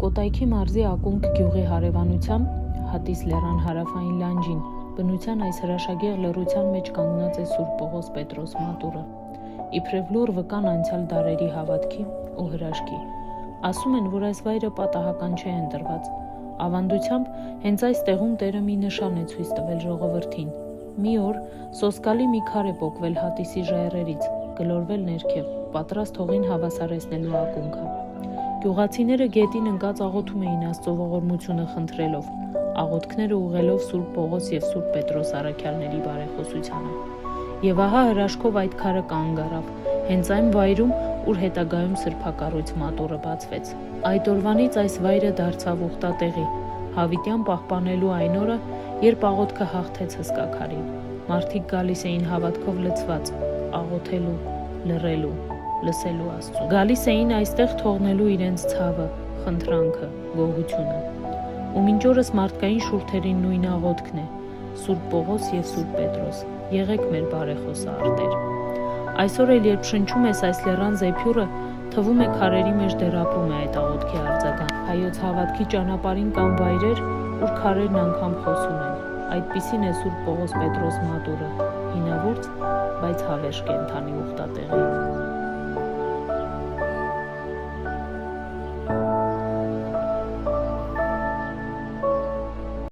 Կոտայքի մարզի Ակունք գյուղի հարևանությամբ Հատիս լեռան հարավային լանջին բնության այս հրաշագեղ լռության մեջ կանգնած է Սուրբ Պողոս Պետրոս մատուռը, իբրև լուռ վկան անցյալ դարերի հավատքի ու հրաշքի։ Ասում են, որ այս վայրը պատահական չէ ընտրված։ Ավանդությամբ հենց այս տեղում Տերը մի նշան է ցույց տվել ժողովրդին։ Մի օր սոսկալի մի քար է պոկվել Հատիսի ժայռերից, գլորվել ներքև, պատրաստ հողին հավասարեցնելու ակունքը։ Գյուղացիները գետին ընկած աղոթում էին Աստծո ողորմությունը խնդրելով, աղոթքները ուղղելով Սուրբ Պողոս եւ Սուրբ Պետրոս առաքյալների բարեխոսությանը։ Եվ ահա հրաշքով այդ քարը կանգ առավ, հենց այն վայրում, ուր հետագայում սրբակառույց մատուռը բացվեց։ Այդ օրվանից այս վայրը դարձավ ուխտատեղի, հավիտյան պահպանելու այն օրը, երբ աղոթքը հաղթեց հսկա քարին։ Մարդիկ գալիս էին հավատքով լցված, աղոթելու, լռելու, լսելու Աստծուն։ Գալիս էին այստեղ թողնելու իրենց ցավը, խնդրանքը, գոհությունը։ Ու մինչ օրս մարդկային շուրթերին նույն աղոթքն է. Սուրբ Պողոս եւ Սուրբ Պետրոս, եղեք մեր բարեխոս արտեր։ Այսօր էլ երբ շնչում ես այս լեռան զեփյուռը, թվում է քարերի մեջ դեռ ապրում է այդ աղոթքի արձագանք։ Հայոց հավատքի ճանապարհին կան վայրեր, ուր քարերն անգամ խոսում են։ Այդպիսին է Սուրբ Պողոս Պետրոս մատուռը, հինավուրց, բայց հավերժ կենդանի ուխտատեղի։